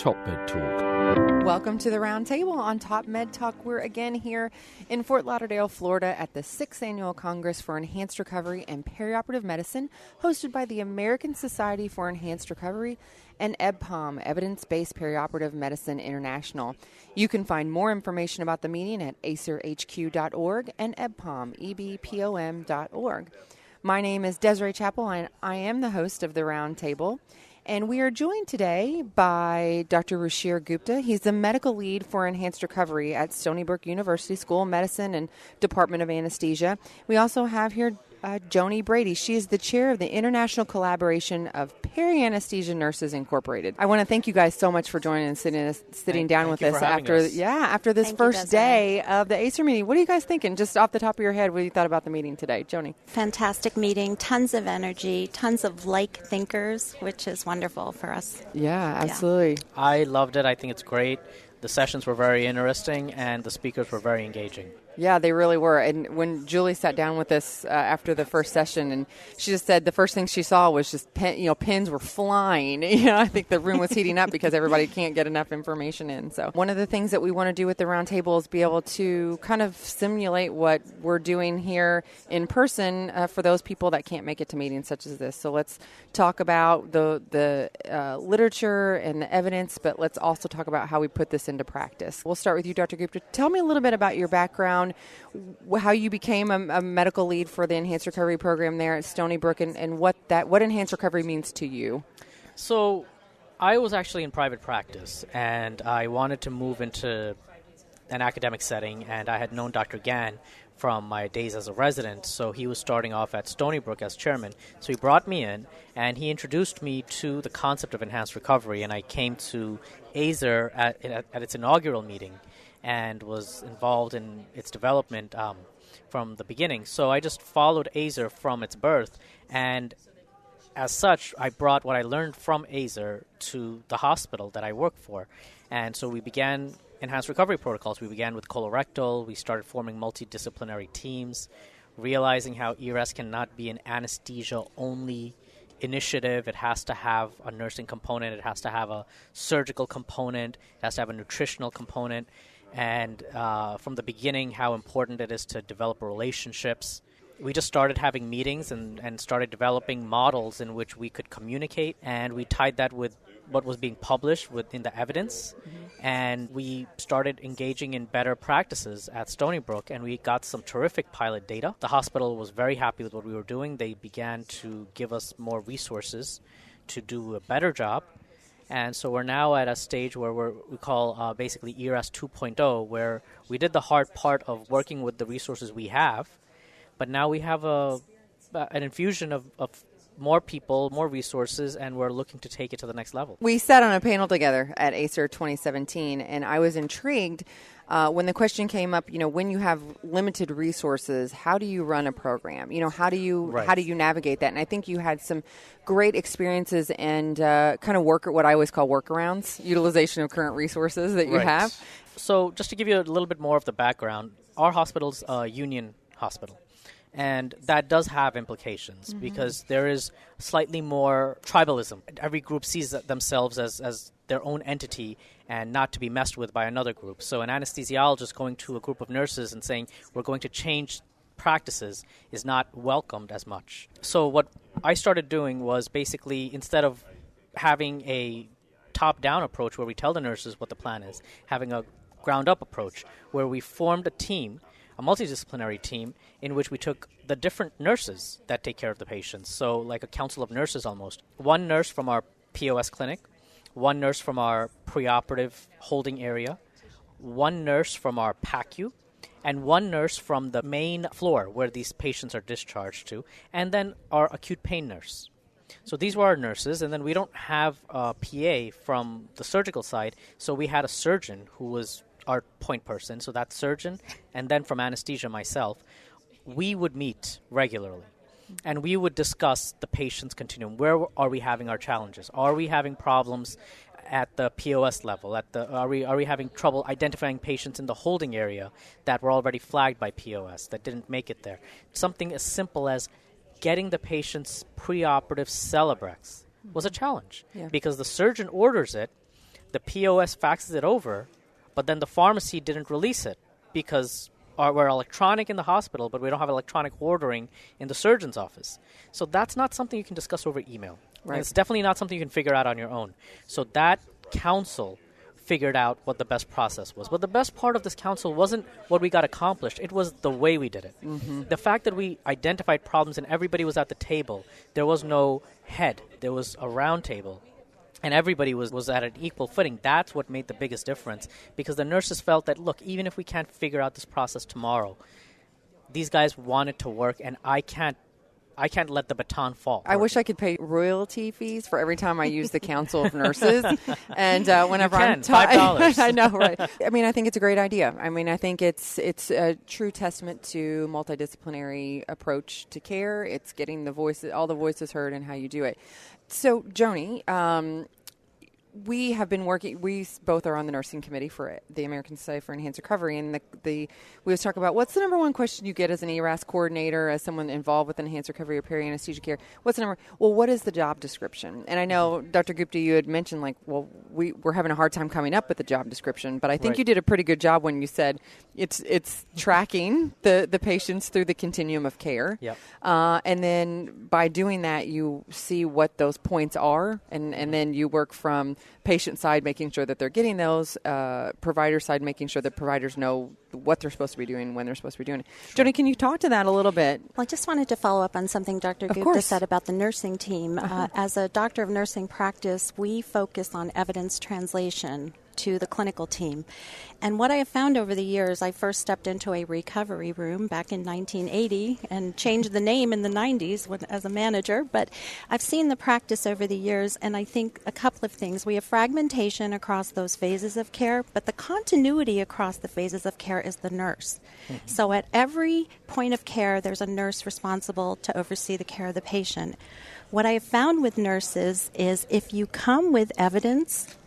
Top Med Talk. Welcome to the Roundtable on Top Med Talk. We're again here in Fort Lauderdale, Florida at the 6th Annual Congress for Enhanced Recovery and Perioperative Medicine, hosted by the American Society for Enhanced Recovery and EBPOM, Evidence-Based Perioperative Medicine International. You can find more information about the meeting at acerhq.org and EBPOM, ebpom.org. My name is Desiree Chappell, and I am the host of the Roundtable. And we are joined today by Dr. Ruchir Gupta. He's the medical lead for enhanced recovery at Stony Brook University School of Medicine and Department of Anesthesia. We also have here Joni Brady. She is the chair of the International Collaboration of Peri-Anesthesia Nurses Incorporated. I want to thank you guys so much for joining and sitting down with us after this first day of the ACER meeting. What are you guys thinking? Just off the top of your head, what do you thought about the meeting today, Joni? Fantastic meeting, tons of energy, tons of like thinkers, which is wonderful for us. Yeah, absolutely. Yeah. I loved it. I think it's great. The sessions were very interesting, and the speakers were very engaging. Yeah, they really were. And when Julie sat down with us after the first session, and she just said the first thing she saw was just pins were flying. I think the room was heating up because everybody can't get enough information in. So one of the things that we want to do with the roundtable is be able to kind of simulate what we're doing here in person for those people that can't make it to meetings such as this. So let's talk about the literature and the evidence, but let's also talk about how we put this into practice. We'll start with you, Dr. Gupta. Tell me a little bit about your background, how you became a medical lead for the Enhanced Recovery program there at Stony Brook, and what Enhanced Recovery means to you. So I was actually in private practice, and I wanted to move into an academic setting, and I had known Dr. Gann from my days as a resident, so he was starting off at Stony Brook as chairman. So he brought me in, and he introduced me to the concept of enhanced recovery, and I came to ACER at its inaugural meeting and was involved in its development from the beginning. So I just followed ACER from its birth, and as such, I brought what I learned from ACER to the hospital that I work for. And so we began enhanced recovery protocols. We began with colorectal. We started forming multidisciplinary teams, realizing how ERS cannot be an anesthesia-only initiative. It has to have a nursing component. It has to have a surgical component. It has to have a nutritional component. And from the beginning, how important it is to develop relationships. We just started having meetings and started developing models in which we could communicate, and we tied that with what was being published within the evidence, and we started engaging in better practices at Stony Brook, and we got some terrific pilot data. The hospital was very happy with what we were doing. They began to give us more resources to do a better job. And so we're now at a stage where we call basically ERS 2.0, where we did the hard part of working with the resources we have, but now we have an infusion of more people, more resources, and we're looking to take it to the next level. We sat on a panel together at ACER 2017, and I was intrigued when the question came up, when you have limited resources, how do you run a program? How do you navigate that? And I think you had some great experiences and kind of what I always call workarounds, utilization of current resources that you have. So just to give you a little bit more of the background, our hospital's a union hospital. And that does have implications because there is slightly more tribalism. Every group sees themselves as their own entity and not to be messed with by another group. So an anesthesiologist going to a group of nurses and saying, we're going to change practices is not welcomed as much. So what I started doing was basically, instead of having a top-down approach where we tell the nurses what the plan is, having a ground-up approach where we formed a team, a multidisciplinary team, in which we took the different nurses that take care of the patients. So like a council of nurses almost. One nurse from our POS clinic, one nurse from our preoperative holding area, one nurse from our PACU, and one nurse from the main floor where these patients are discharged to, and then our acute pain nurse. So these were our nurses, and then we don't have a PA from the surgical side, so we had a surgeon who was our point person, so that surgeon, and then from anesthesia myself, we would meet regularly. And we would discuss the patient's continuum. Where are we having our challenges? Are we having problems at the POS level? Are we having trouble identifying patients in the holding area that were already flagged by POS that didn't make it there? Something as simple as getting the patient's preoperative Celebrex was a challenge because the surgeon orders it. The POS faxes it over, but then the pharmacy didn't release it because we're electronic in the hospital, but we don't have electronic ordering in the surgeon's office. So that's not something you can discuss over email. Right. And it's definitely not something you can figure out on your own. So that council figured out what the best process was. But the best part of this council wasn't what we got accomplished. It was the way we did it. Mm-hmm. The fact that we identified problems and everybody was at the table. There was no head. There was a round table. And everybody was at an equal footing. That's what made the biggest difference, because the nurses felt that, look, even if we can't figure out this process tomorrow, these guys want it to work, and I can't let the baton fall. I wish I could pay royalty fees for every time I use the Council of Nurses. And whenever I'm $5. I know, right? I mean, I think it's a great idea. I mean, I think it's a true testament to multidisciplinary approach to care. It's getting all the voices heard and how you do it. So, Joni, we have been working. We both are on the nursing committee for the American Society for Enhanced Recovery, and we always talk about what's the number one question you get as an ERAS coordinator, as someone involved with enhanced recovery or peri-anesthesia care. What's the number? Well, what is the job description? And I know, Dr. Gupta, you had mentioned we're having a hard time coming up with the job description, but I think you did a pretty good job when you said it's tracking the patients through the continuum of care. Yep. And then by doing that, you see what those points are, and then you work from patient side, making sure that they're getting those, provider side, making sure that providers know what they're supposed to be doing, when they're supposed to be doing it. Sure. Joni, can you talk to that a little bit? Well, I just wanted to follow up on something Dr. Gupta said about the nursing team. As a doctor of nursing practice, we focus on evidence translation to the clinical team. And what I have found over the years, I first stepped into a recovery room back in 1980 and changed the name in the 90s as a manager, but I've seen the practice over the years, and I think a couple of things. We have fragmentation across those phases of care, but the continuity across the phases of care is the nurse. Mm-hmm. So at every point of care, there's a nurse responsible to oversee the care of the patient. What I have found with nurses is if you come with evidence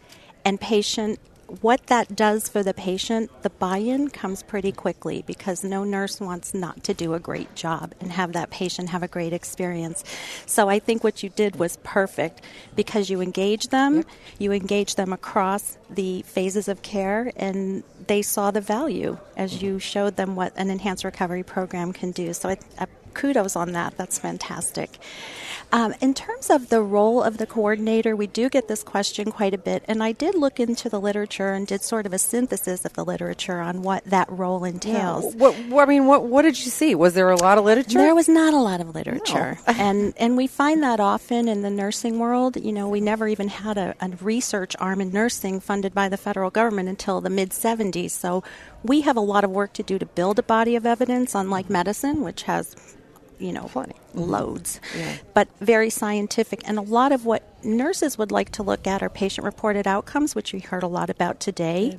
and patient, what that does for the patient, the buy-in comes pretty quickly, because no nurse wants not to do a great job and have that patient have a great experience. So I think what you did was perfect, because you engage them, you engage them across the phases of care, and they saw the value as you showed them what an enhanced recovery program can do. So kudos on that. That's fantastic. In terms of the role of the coordinator, we do get this question quite a bit, and I did look into the literature and did sort of a synthesis of the literature on what that role entails. Yeah. What did you see? Was there a lot of literature? There was not a lot of literature, no. and we find that often in the nursing world. You know, we never even had a research arm in nursing funded by the federal government until the mid-'70s. So we have a lot of work to do to build a body of evidence, unlike medicine, which has loads, but very scientific. And a lot of what nurses would like to look at are patient-reported outcomes, which we heard a lot about today,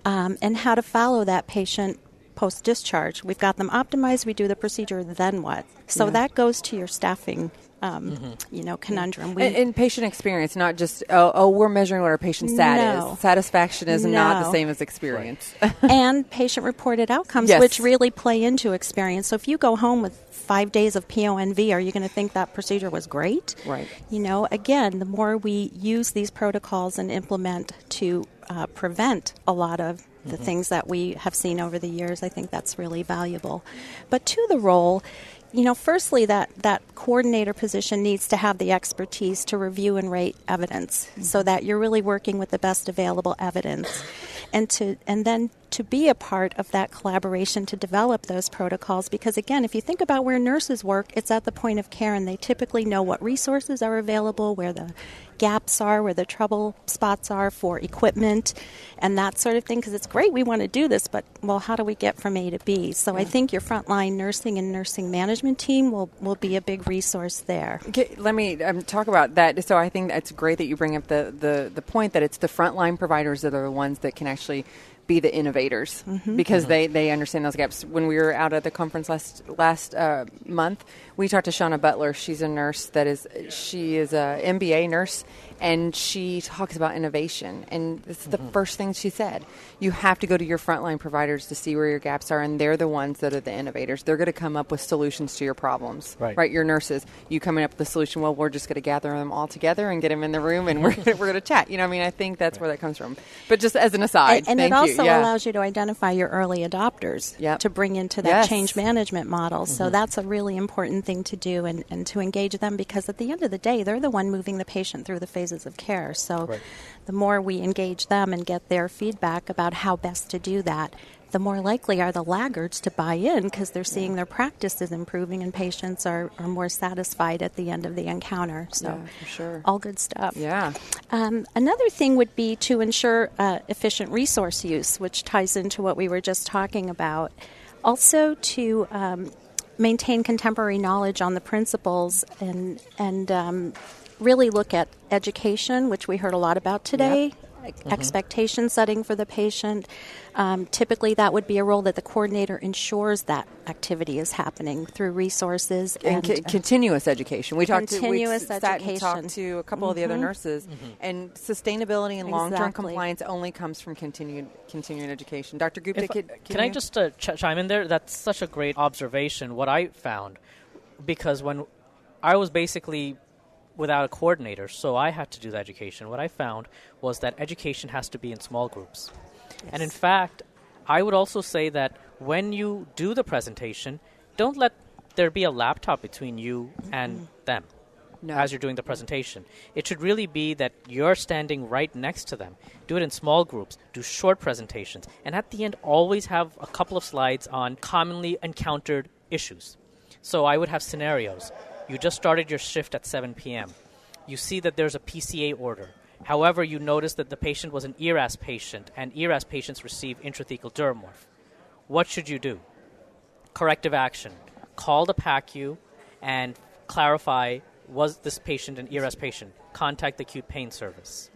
and how to follow that patient post-discharge. We've got them optimized. We do the procedure, then what? So that goes to your staffing conundrum. And patient experience, not just, we're measuring what our patient's is. Satisfaction is not the same as experience. And patient-reported outcomes, which really play into experience. So if you go home with 5 days of PONV, are you going to think that procedure was great? Right. You know, again, the more we use these protocols and implement to prevent a lot of the things that we have seen over the years, I think that's really valuable. But to the role, firstly, that coordinator position needs to have the expertise to review and rate evidence, so that you're really working with the best available evidence, and then to be a part of that collaboration to develop those protocols. Because again, if you think about where nurses work, it's at the point of care, and they typically know what resources are available, where the gaps are, where the trouble spots are for equipment and that sort of thing. Because it's great, we want to do this, but how do we get from A to B? So I think your frontline nursing and nursing management team will be a big resource there. Okay, let me talk about that. So I think it's great that you bring up the point that it's the frontline providers that are the ones that can actually be the innovators, because they understand those gaps. When we were out at the conference last month, we talked to Shauna Butler. She's a nurse she is a MBA nurse, and she talks about innovation. And this is the first thing she said. You have to go to your frontline providers to see where your gaps are, and they're the ones that are the innovators. They're going to come up with solutions to your problems. Right? Your nurses, you coming up with a solution, well, we're just going to gather them all together and get them in the room, and we're going to chat. You know, I mean, I think that's where that comes from. But just as an aside, and it also allows you to identify your early adopters to bring into that change management model. So that's a really important thing to do, and to engage them, because at the end of the day, they're the one moving the patient through the phases of care. So the more we engage them and get their feedback about how best to do that, the more likely are the laggards to buy in, because they're seeing their practice is improving and patients are more satisfied at the end of the encounter. So for sure. All good stuff. Yeah. Another thing would be to ensure efficient resource use, which ties into what we were just talking about. Also to maintain contemporary knowledge on the principles and really look at education, which we heard a lot about today. Expectation setting for the patient. Typically, that would be a role that the coordinator ensures that activity is happening through resources and continuous education. We sat and talked to a couple of the other nurses, and sustainability and long-term compliance only comes from continuing education. Dr. Gupta, can I just chime in there? That's such a great observation. What I found, because when I was basically without a coordinator, so I had to do the education. What I found was that education has to be in small groups. Yes. And in fact, I would also say that when you do the presentation, don't let there be a laptop between you and them as you're doing the presentation. It should really be that you're standing right next to them. Do it in small groups. Do short presentations. And at the end, always have a couple of slides on commonly encountered issues. So I would have scenarios. You just started your shift at 7 p.m. You see that there's a PCA order. However, you notice that the patient was an ERAS patient, and ERAS patients receive intrathecal Dermorph. What should you do? Corrective action. Call the PACU and clarify, was this patient an ERAS patient? Contact the acute pain service.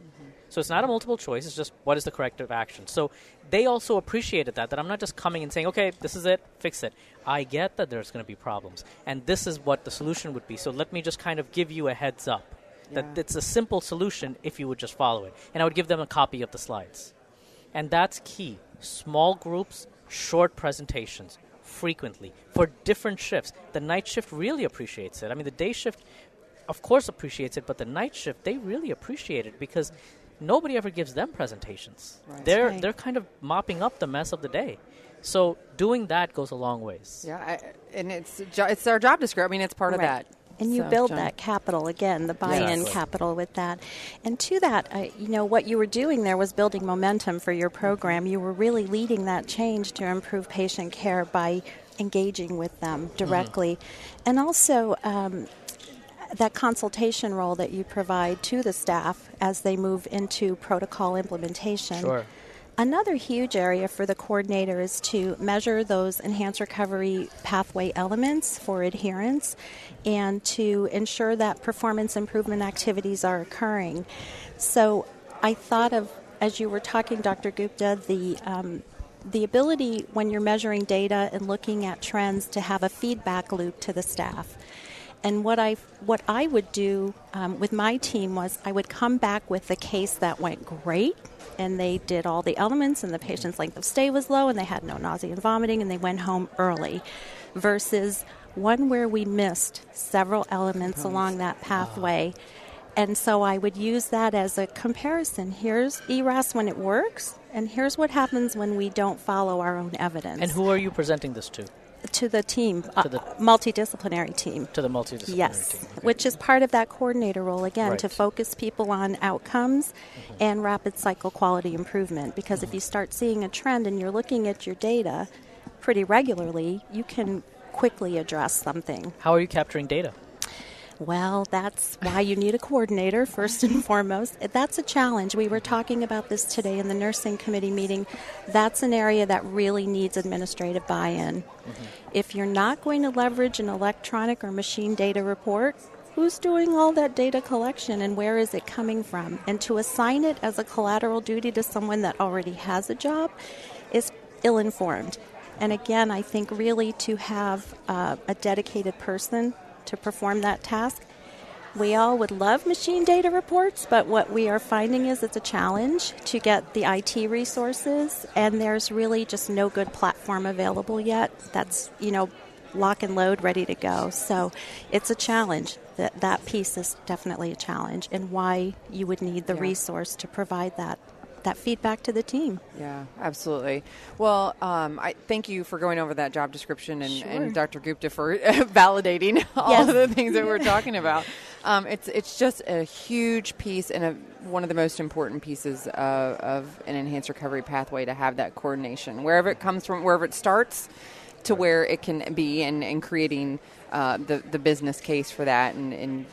So it's not a multiple choice. It's just what is the corrective action. So they also appreciated that I'm not just coming and saying, okay, this is it, fix it. I get that there's going to be problems, and this is what the solution would be. So let me just kind of give you a heads up that it's a simple solution if you would just follow it. And I would give them a copy of the slides. And that's key. Small groups, short presentations, frequently, for different shifts. The night shift really appreciates it. I mean, the day shift, of course, appreciates it, but the night shift, they really appreciate it because nobody ever gives them presentations. Right. They're kind of mopping up the mess of the day. So doing that goes a long ways. Yeah, and it's our job description. I mean, it's part of that. And you build that capital, again, the buy-in capital with that. And to that, what you were doing there was building momentum for your program. You were really leading that change to improve patient care by engaging with them directly. And also that consultation role that you provide to the staff as they move into protocol implementation. Sure. Another huge area for the coordinator is to measure those enhanced recovery pathway elements for adherence and to ensure that performance improvement activities are occurring. So I thought of, as you were talking, Dr. Gupta, the ability when you're measuring data and looking at trends to have a feedback loop to the staff. And what I would do with my team was I would come back with the case that went great, and they did all the elements, and the patient's length of stay was low, and they had no nausea and vomiting, and they went home early, versus one where we missed several elements along that pathway. And so I would use that as a comparison. Here's ERAS when it works, and here's what happens when we don't follow our own evidence. And who are you presenting this to? To the team, multidisciplinary team. To the multidisciplinary team. Yes, okay. Which is part of that coordinator role, again, to focus people on outcomes and rapid cycle quality improvement. Because if you start seeing a trend and you're looking at your data pretty regularly, you can quickly address something. How are you capturing data? Well, that's why you need a coordinator, first and foremost. That's a challenge. We were talking about this today in the nursing committee meeting. That's an area that really needs administrative buy-in. If you're not going to leverage an electronic or machine data report, who's doing all that data collection and where is it coming from? And to assign it as a collateral duty to someone that already has a job is ill-informed. And again, I think really to have a dedicated person to perform that task We all would love machine data reports, but what we are finding is it's a challenge to get the IT resources, and there's really just no good platform available yet that's, lock and load, ready to go. So it's a challenge. That piece is definitely a challenge, and why you would need the resource to provide that feedback to the team. Yeah, absolutely. Well, I thank you for going over that job description and Dr. Gupta for validating all of the things that we're talking about. It's just a huge piece and one of the most important pieces of an enhanced recovery pathway, to have that coordination, wherever it comes from, wherever it starts, to where it can be, and creating the business case for that, and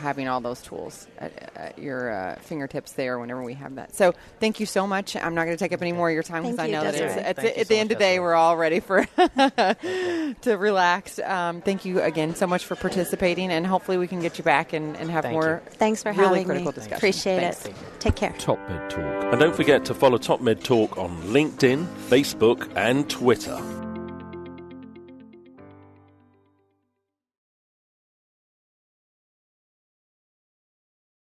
having all those tools at your fingertips there whenever we have that. So thank you so much. I'm not going to take up any more of your time, because I know that at the end of the day, we're all ready for to relax. Thank you again so much for participating, and hopefully we can get you back and have more Thanks for really having critical me. discussion. Appreciate it. Take care. Top Med Talk. And don't forget to follow Top Med Talk on LinkedIn, Facebook, and Twitter.